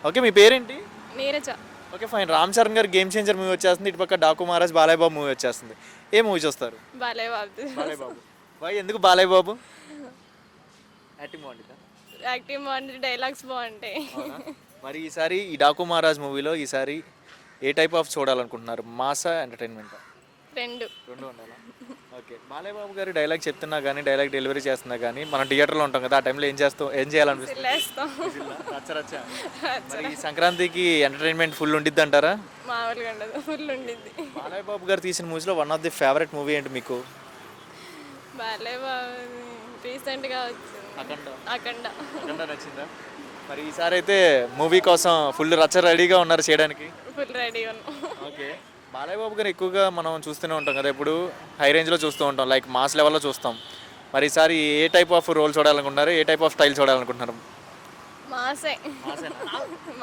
Okay, మీ పేరేంటి? Neeraja. Okay, fine. Ram Charan garu game changer movie వచ్చేస్తుంది, ఇటు పక్క డాకు మహారాజ్ బాలయ్య బాబు మూవీ వచ్చేస్తుంది. ఏ మూవీ చూస్తారు? బాలయ్య బాబు. బాలయ్య బాబు. వై, ఎందుకు బాలయ్య బాబు? యాక్టింగ్ బాగుంటుందా? యాక్టింగ్ బాగుంటుంది, డైలాగ్స్ బాగుంటాయి. అవునా? మరి ఈసారి ఈ డాకు మహారాజ్ మూవీలో ఈసారి ఏ టైప్ ఆఫ్ చూడాలనుకుంటున్నారు? మాసా, ఎంటర్టైన్మెంట్? రెండు. రెండు ఉండాలా? ఓకే, బాలయ్య బాబు గారు డైలాగ్ చెప్తున్నా కానీ, డైలాగ్ డెలివరీ చేస్తున్నా కానీ, మనం థియేటర్లో ఉంటాం కదా, ఆ టైంలో ఏం చేయాలనిపిస్తుంది? సిల్లేస్తాం. రచ్చ రచ్చ. మరి ఈ సంక్రాంతికి ఎంటర్టైన్మెంట్ ఫుల్ ఉండిద్ది అంటారా? మామూలుగా ఉండదు, ఫుల్ ఉండిద్ది. బాలయ్య బాబు గారు తీసిన మూవీస్లో one of the favourite movie ఏంటి మీకు? బాలయ్య బాబు రీసెంట్గా వచ్చింది అఖండ. అఖండ. అఖండ నచ్చిందా? మరి ఈసారి అయితే మూవీ కోసం ఫుల్ రచ్చ రెడీగా ఉన్నారు చేయడానికి? ఫుల్ రెడీగా ఉన్నాం. ఓకే, బాలయ్య బాబు గారు ఎక్కువగా మనం చూస్తూనే ఉంటాం కదా, ఇప్పుడు హై రేంజ్లో చూస్తూ ఉంటాం, లైక్ మాస్ లెవెల్లో చూస్తాం. మరి ఈసారి ఏ టైప్ ఆఫ్ రోల్ చూడాలనుకుంటున్నారు? ఏ టైప్ ఆఫ్ స్టైల్ చూడాలనుకుంటున్నారు? మాసే.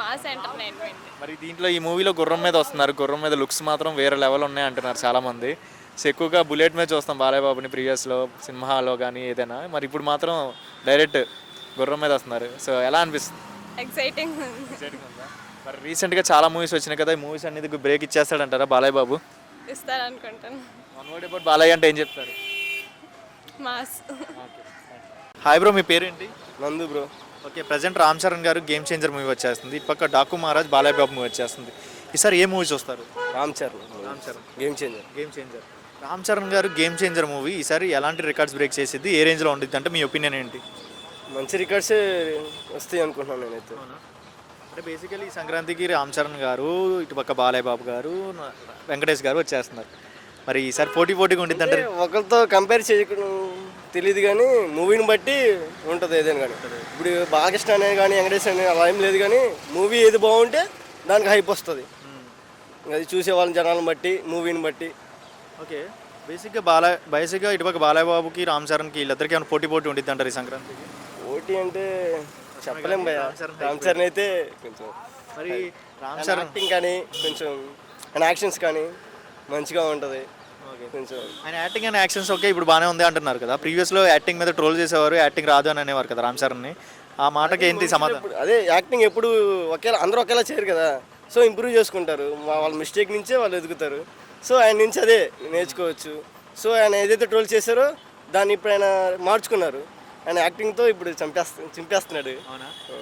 Mass entertainment. మరి దీంట్లో ఈ మూవీలో గుర్రం మీద వస్తున్నారు, గుర్రం మీద లుక్స్ మాత్రం వేరే లెవెల్ ఉన్నాయి అంటున్నారు చాలామంది. సో ఎక్కువగా బుల్లెట్ మీద చూస్తాం బాలయ్య బాబుని ప్రీవియస్లో సినిమాలో కానీ ఏదైనా, మరి ఇప్పుడు మాత్రం డైరెక్ట్ గుర్రం మీద వస్తున్నారు. సో ఎలా అనిపిస్తుంది? ఎక్సైటింగ్. మరి రీసెంట్గా చాలా మూవీస్ వచ్చినాయి కదా, ఈ మూవీస్ అన్నిటికి బ్రేక్ ఇచ్చేస్తాడంటారా బాలయ్య బాబు? ఇస్తారనుకుంటాను. వన్ వర్డ్ అబౌట్ బాలయ్య అంటే ఏం చెప్తారు? మాస్. హాయ్ బ్రో, మీ పేరేంటి? Nandu bro. Okay, present Ram Charan garu game changer movie వచ్చేస్తుంది, ఇటు పక్క డాకు మహారాజ్ బాలయ్య బాబు మూవీ వచ్చేస్తుంది. ఈసారి ఏ మూవీ చూస్తారు? Ram Charan. Game changer. Game changer. Ram Charan garu game changer movie ఈసారి ఎలాంటి రికార్డ్స్ బ్రేక్ చేసిద్ది, ఏ రేంజ్లో ఉండిద్ది అంటే మీ ఒపీనియన్ ఏంటి? మంచి రికార్డ్సే వస్తాయి అనుకుంటున్నాను నేనైతే. అంటే బేసికలీ ఈ సంక్రాంతికి రామ్ చరణ్ గారు, ఇటుపక్క బాలయ్య బాబు గారు, వెంకటేష్ గారు వచ్చేస్తున్నారు. మరి ఈసారి పోటీగా ఉండిద్ది అంటే ఒకరితో కంపేర్ చేయకుండా తెలియదు కానీ మూవీని బట్టి ఉంటుంది ఏదైనా కానీ. ఇప్పుడు బాలకృష్ణ అనే కానీ వెంకటేష్ అనే అలా ఏం లేదు కానీ మూవీ ఏది బాగుంటే దానికి హైప్ వస్తుంది. అది చూసే వాళ్ళని జనాలను బట్టి మూవీని బట్టి. ఓకే, బేసిక్గా ఇటుపక్క బాలయ్య బాబుకి రామ్ చరణ్కి వీళ్ళిద్దరికి ఏమైనా పోటీ ఉండిద్ది అంటారు ఈ సంక్రాంతికి? పోటీ అంటే చెప్పలేం భయ్య. రామ్ చరణ్ అయితే కొంచెం మరి రామ్ చరణ్ యాక్టింగ్ కానీ కొంచెం ఆయన యాక్షన్స్ కానీ మంచిగా ఉంటుంది కొంచెం. ఆయన యాక్టింగ్ అండ్ యాక్షన్స్ ఓకే ఇప్పుడు బాగానే ఉంది అంటున్నారు కదా, ప్రీవియస్లో యాక్టింగ్ మీద ట్రోల్ చేసేవారు, యాక్టింగ్ రాదు అని అనేవారు కదా రామ్ చరణ్ని. ఆ మాటకి ఏంటి సమాధానం? అదే యాక్టింగ్ ఎప్పుడు అందరూ ఒకేలా చేయరు కదా, సో ఇంప్రూవ్ చేసుకుంటారు. వాళ్ళ మిస్టేక్ నుంచే వాళ్ళు ఎదుగుతారు. సో ఆయన నుంచి అదే నేర్చుకోవచ్చు. సో ఆయన ఏదైతే ట్రోల్ చేశారో దాన్ని ఇప్పుడు ఆయన మార్చుకున్నారు. ఆయన యాక్టింగ్తో ఇప్పుడు చింపేస్తున్నాడు.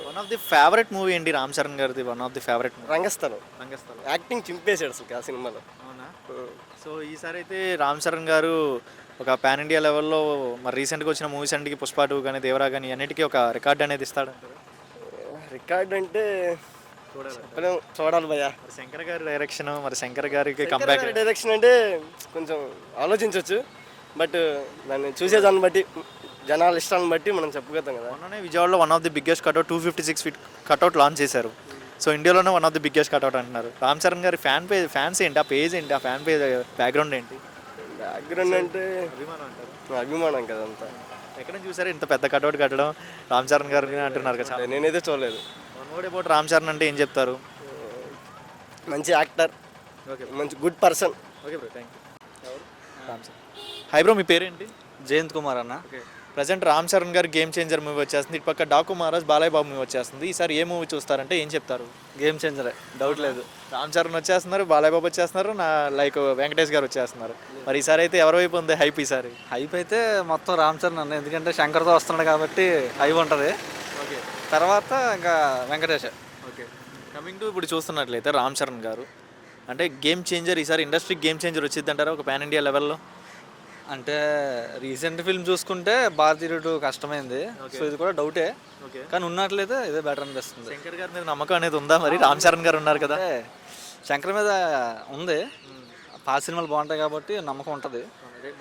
One of the favourite movie ఏంటి రామ్ చరణ్ గారిది? One of the favourite Rangasthalam. Acting చింపేశాడు అసలు ఆ సినిమాలో. అవునా? సో ఈసారి అయితే రామ్ చరణ్ గారు ఒక పాన్ ఇండియా లెవెల్లో మరి రీసెంట్గా వచ్చిన మూవీస్ అన్నిటికీ పుష్ప 2 కానీ దేవరా కానీ అన్నిటికీ ఒక రికార్డ్ అనేది ఇస్తాడంటారు. రికార్డ్ అంటే చూడాలి భయ్యా. శంకర్ గారి డైరెక్షన్, మరి శంకర్ గారికి కంబ్యాక్ డైరెక్షన్ అంటే కొంచెం ఆలోచించవచ్చు. బట్ దాన్ని చూసేదాన్ని బట్టి జనాల ఇష్టాన్ని బట్టి మనం చెప్పగలుగుతాం కదా. మొన్ననే విజయవాడలో one of the biggest cutout 256 feet cutout launch చేశారు. సో ఇండియాలోనే one of the biggest cutout అంటున్నారు. రామ్ చరణ్ గారి ఫ్యాన్స్ ఏంటి, ఆ పేజ్ ఏంటి, ఆ ఫ్యాన్ పేజ్ బ్యాక్గ్రౌండ్ ఏంటి? బ్యాక్గ్రౌండ్ అంటే అభిమానం అంటారు. అభిమానం కదా అంతా. ఎక్కడ చూసారు ఇంత పెద్ద కట్అవుట్ కట్టడం రామ్ చరణ్ గారిని అంటున్నారు కదా? నేనైతే చూడలేదు. One word about Ram Charan అంటే ఏం చెప్తారు? మంచి యాక్టర్, ఓకే, మంచి good person. Okay bro, thank you. Ram Charan. Hi bro, మీ పేరేంటి? జయంత్ కుమార్ అన్న. Okay, present Ram Charan garu game changer movie వచ్చేస్తుంది, ఇటు పక్క డాకు మహారాజ్ బాలయ్య బాబు మూవీ వచ్చేస్తుంది. ఈసారి ఏ మూవీ చూస్తారంటే ఏం చెప్తారు? గేమ్ చేంజరే, డౌట్ లేదు. రామ్ చరణ్ వచ్చేస్తున్నారు, బాలయ్య బాబు వచ్చేస్తున్నారు, లైక్ వెంకటేష్ గారు వచ్చేస్తున్నారు. మరి ఈసారి అయితే ఎవరి వైపు ఉంది హైప్? ఈసారి హైప్ అయితే మొత్తం రామ్ చరణ్ అన్న, ఎందుకంటే శంకర్తో వస్తున్నాడు కాబట్టి హైప్ ఉంటుంది. ఓకే, తర్వాత ఇంకా వెంకటేష్. ఓకే, కమింగ్ టు ఇప్పుడు చూస్తున్నట్లయితే రామ్ చరణ్ గారు అంటే గేమ్ చేంజర్, ఈసారి ఇండస్ట్రీ గేమ్ చేంజర్ వచ్చింది అంటారా ఒక పాన్ ఇండియా లెవెల్లో? అంటే రీసెంట్ ఫిల్మ్ చూసుకుంటే భారతీయుడు కష్టమైంది. సో ఇది కూడా డౌటే, కానీ ఉన్నట్లయితే ఇదే బెటర్ అనిపిస్తుంది. శంకర్ గారి మీద నమ్మకం అనేది ఉందా? మరి రామ్ చరణ్ గారు ఉన్నారు కదా. శంకర్ మీద ఉంది, పాత సినిమాలు బాగుంటాయి కాబట్టి నమ్మకం ఉంటుంది.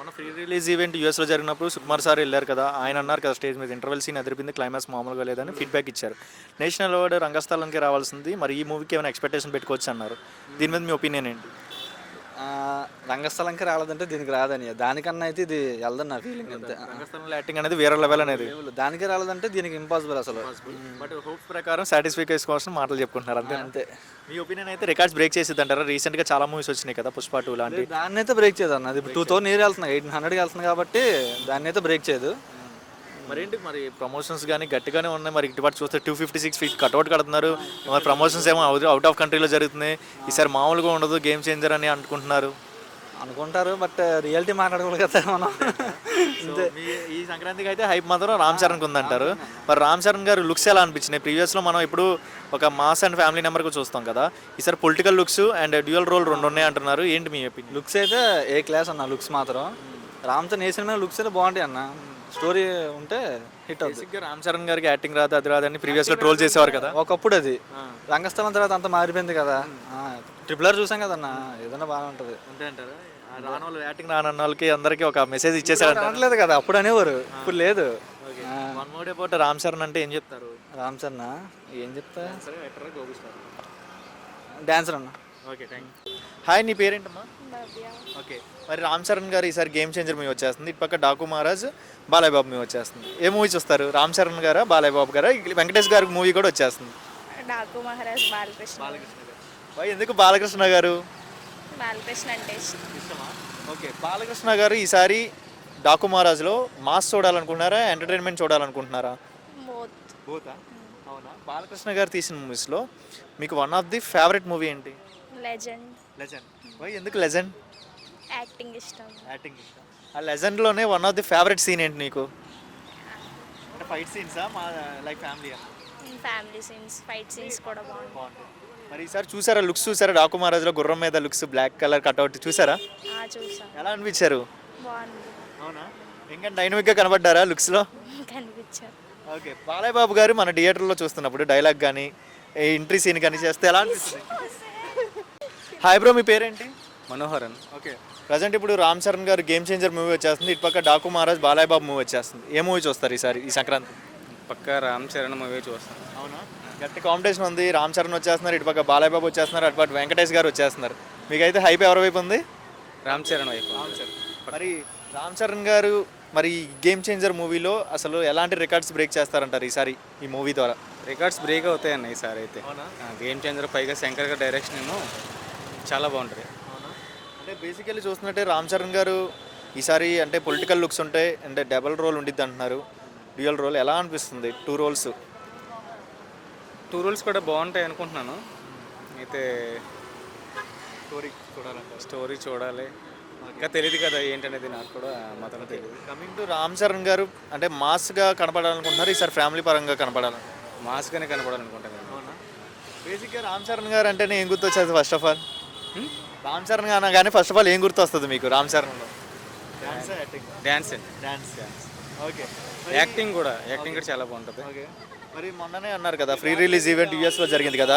మన ఫ్రీ రిలీజ్ ఈవెంట్ యూఎస్లో జరిగినప్పుడు సుకుమార్ సార్ వెళ్ళారు కదా, ఆయన అన్నారు కదా స్టేజ్ మీద ఇంటర్వెల్ సీన్ అదిరిపింది, క్లైమాక్స్ మామూలుగా లేదని ఫీడ్బ్యాక్ ఇచ్చారు. నేషనల్ అవార్డు రంగస్థలంకి రావాల్సింది, మరి ఈ మూవీకి ఏమైనా ఎక్స్పెక్టేషన్ పెట్టుకోవచ్చు అన్నారు. దీని మీద మీ ఒపీనియన్ ఏంటి? రంగస్థలంకి రాలేదంటే దీనికి రాదని, దానికన్నా అయితే ఇది వెళ్దని నా ఫీలింగ్ అంతే. రంగస్థలంలో యాక్టింగ్ అనేది వేరే లెవెల్ అనేది, దానికే రాలేదంటే దీనికి ఇంపాసిబుల్ అసలు. బట్ హోప్స్ ప్రకారం సాటిస్ఫికేషన్ కోసం మాటలు చెప్పుకుంటున్నారు అంతే. అంతే. మీ ఒపీనియన్ అయితే రికార్డ్స్ బ్రేక్ చేసేది అంటారా? రీసెంట్గా చాలా మూవీస్ వచ్చినాయి కదా, పుష్ప 2 లాంటి. దాన్ని అయితే బ్రేక్ చేయదు అన్న, అది 2000 నీరు వెళ్తున్నాయి, 1800కి వెళ్తుంది కాబట్టి దాన్ని అయితే బ్రేక్ చేయదు. మరేంటి మరి ప్రమోషన్స్ కానీ గట్టిగానే ఉన్నాయి, మరి ఇటుపాటు చూస్తే 256 ఫీట్ కట్అవుట్ కడుతున్నారు, మరి ప్రమోషన్స్ ఏమో అవుట్ ఆఫ్ కంట్రీలో జరుగుతున్నాయి, ఈసారి మామూలుగా ఉండదు గేమ్ చేంజర్ అని అనుకుంటున్నారు. అనుకుంటారు, బట్ రియాలిటీ మాట్లాడకూడదు కదా మనం. సో ఈ సంక్రాంతికి అయితే హైప్ మాత్రం రామ్ చరణ్కి ఉందంటారు. మరి రామ్ చరణ్ గారు లుక్స్ ఎలా అనిపించినాయి? ప్రీవియస్లో మనం ఇప్పుడు ఒక మాస్ అండ్ ఫ్యామిలీ నెంబర్కి చూస్తాం కదా, ఈసారి political looks and dual role రెండు ఉన్నాయి అంటున్నారు, ఏంటి మీ ఒపీనియన్? లుక్స్ అయితే ఏ క్లాస్ అన్న, లుక్స్ మాత్రం రామ్ చరణ్ ఏ సినిమా లుక్స్ అయితే బాగుంటాయి అన్న, స్టోరీ ఉంటే హిట్ అవుతుంది. బేసిక్గా రామ్ చరణ్ గారికి యాక్టింగ్ రాదు అది రాదని ప్రీవియస్లో ట్రోల్ చేసేవారు కదా. ఒకప్పుడు అది రంగస్థలం తర్వాత అంత మారిపోయింది కదా. ట్రిపుల్ ఆర్ చూసాం కదన్న, ఏదైనా బాగా ఉంటుంది. అంతే అంటారు. రాని వాళ్ళు యాక్టింగ్ రానన్న వాళ్ళకి అందరికీ ఒక మెసేజ్ ఇచ్చేసారు. అనట్లేదు కదా, అప్పుడు అనేవారు, ఇప్పుడు లేదు. One more about Ram Charan అంటే ఏం చెప్తారు? రామ్ చరణ్ ఏం చెప్తా, డాన్సర్ అన్న. Okay, thank you. హాయ్, నీ పేరేంటమ్మా? భవ్య. ఓకే, మరి రామ్ చరణ్ గారు ఈసారి గేమ్ చేంజర్ మూవీ వచ్చేస్తుంది, ఇటు పక్క డాకు మహారాజ్ బాలయ్య బాబు మూవీ వచ్చేస్తుంది. ఏ మూవీ చూస్తారు? రామ్ చరణ్ గారా బాలయ్య బాబు గారా? వెంకటేష్ గారి మూవీ కూడా వచ్చేస్తుంది. డాకు మహారాజ్ బాలకృష్ణ. బాలకృష్ణ గారు. బాయ్, ఎందుకు బాలకృష్ణ గారు బాలకృష్ణ అంటే ఇష్టం. ఇష్టమా? ఓకే, బాలకృష్ణ గారు ఈసారి డాకు మహారాజ్లో మాస్ చూడాలనుకుంటున్నారా, ఎంటర్టైన్మెంట్ చూడాలనుకుంటున్నారా? బోత్. బోతా? అవునా? బాలకృష్ణ గారు తీసిన మూవీస్లో మీకు one of the favourite movie ఏంటి? లెజెండ్. లెజెండ్. బాయ్, ఎందుకు లెజెండ్? యాక్టింగ్ ఇష్టం. యాక్టింగ్ ఇష్టం. ఆ లెజెండ్లోనే one of the favourite scene ఏంటి నీకు? అంటే ఫైట్ సీన్సా మా like family? Family scenes, fight scenes కూడా బాగుంటాయి. బాగుంటుంది. మరి ఈసారి చూసారా లుక్స్? చూసారా డాకు మహారాజ్లో గుర్రం మీద లుక్స్, బ్లాక్ కలర్ కట్అవుట్ చూసారా? చూసాం. ఎలా అనిపించారు? బాగుంది. అవునా? ఇంకా డైనమిక్గా కనబడ్డారా లుక్స్లో? కనిపించారు. ఓకే, బాలయ్య బాబు గారు మన థియేటర్లో చూస్తున్నప్పుడు డైలాగ్ కానీ ఎంట్రీ సీన్ కానీ చేస్తే ఎలా అనిపిస్తుంది? హాయ్ బ్రో, మీ పేరేంటి? మనోహరన్. ఓకే, ప్రజెంట్ ఇప్పుడు Ram Charan garu game changer movie వచ్చేస్తుంది, ఇటు పక్క డాకు మహారాజ్ బాలయ్య బాబు మూవీ వచ్చేస్తుంది. ఏ మూవీ చూస్తారు ఈసారి ఈ సంక్రాంతి? పక్క రామ్ చరణ్ మూవీ చూస్తాను. అవునా? గట్టి కాంపిటీషన్ ఉంది, రామ్ చరణ్ వచ్చేస్తున్నారు, ఇటు పక్క బాలయ్య బాబు వచ్చేస్తున్నారు, అటు పక్క వెంకటేష్ గారు వచ్చేస్తున్నారు. మీకైతే హైప్ ఎవరి వైపు ఉంది? రామ్ చరణ్ వైపు. మరి రామ్ చరణ్ గారు మరి గేమ్ చేంజర్ మూవీలో అసలు ఎలాంటి రికార్డ్స్ బ్రేక్ చేస్తారంటారు ఈసారి ఈ మూవీ ద్వారా? రికార్డ్స్ బ్రేక్ అవుతాయన్న ఈసారి అయితే. అవునా? గేమ్ చేంజర్, పైగా శంకర్ గారి డైరెక్షన్ ఏమో చాలా బాగుంటుంది. అవునా? అంటే బేసికల్లీ చూస్తున్నట్టే రామ్ చరణ్ గారు ఈసారి అంటే పొలిటికల్ లుక్స్ ఉంటాయి, అంటే డబుల్ రోల్ ఉండిద్ది అంటున్నారు, డ్యూయల్ రోల్ ఎలా అనిపిస్తుంది? 2 రోల్స్. 2 రూల్స్ కూడా బాగుంటాయి అనుకుంటున్నాను. అయితే స్టోరీ చూడాలి, ఇంకా తెలియదు కదా ఏంటనేది, నాకు కూడా మాత్రం తెలియదు. కమింగ్ టు రామ్ చరణ్ గారు అంటే మాస్గా కనపడాలనుకుంటున్నారు, ఈసారి ఫ్యామిలీ పరంగా కనపడాలి. మాస్గానే కనపడాలనుకుంటాను. అవునా? బేసిక్గా రామ్ చరణ్ గారు అంటేనే ఏం గుర్తొచ్చేది first of all? Ram Charan గారు అనగానే ఫస్ట్ ఆఫ్ ఆల్ ఏం గుర్తొస్తుంది మీకు రామ్ చరణ్లో? డ్యాన్స్ అండి. డాన్స్. ఓకే, యాక్టింగ్ కూడా చాలా బాగుంటుంది. ఓకే. మరి మొన్ననే అన్నారు కదా ఫ్రీ రిలీజ్ ఈవెంట్ యూఎస్లో జరిగింది కదా,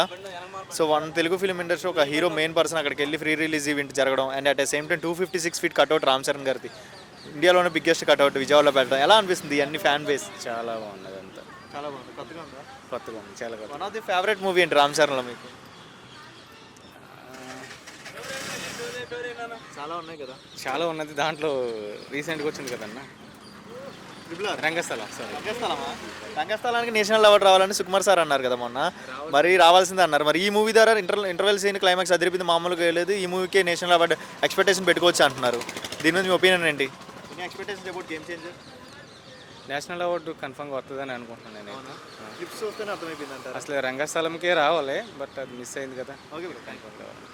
so one Telugu film industry ఒక హీరో మెయిన్ పర్సన్ అక్కడికి వెళ్ళి ఫ్రీ రిలీజ్ ఈవెంట్ జరగడం, and at the same time 256 feet cutout Ram Charan గారిది, ఇండియాలోనే బిగ్గెస్ట్ కట్అవుట్ విజయవాడలో పెట్టడం, ఎలా అనిపిస్తుంది అన్ని ఫ్యాన్ బేస్? చాలా బాగున్నది అంతా. చాలా బాగుంది, కొత్తగా ఉందా? కొత్తగా ఉంది, చాలా కొత్త. One of the favourite movie ఏంటి రామ్ చరణ్లో మీకు? చాలా ఉన్నాయి కదా. చాలా ఉన్నది, దాంట్లో రీసెంట్గా వచ్చింది కదన్న రంగస్థలం. సారీ, రంగస్థలమా? రంగస్థలానికి నేషనల్ అవార్డు రావాలని సుకుమార్ సార్ అన్నారు కదా మొన్న, మరి రావాల్సిందే అన్నారు. మరి ఈ మూవీ ద్వారా ఇంటర్వెల్ సీన్ క్లైమాక్స్ అదిరిపింది, మామూలుగా వేయలేదు, ఈ మూవీకే నేషనల్ అవార్డు ఎక్స్పెక్టేషన్ పెట్టుకోవచ్చు అంటున్నారు. దీని మీద మీ ఒపీనియన్ ఏంటి? Expectation about game changer? National award కన్ఫర్మ్గా వస్తుందని అనుకుంటున్నాను నేను. క్లిప్స్ వస్తేనే అర్థమైపోయింది అంటారు. అసలు రంగస్థలంకే రావాలి, బట్ అది మిస్ అయింది కదా. Okay bro, thank you.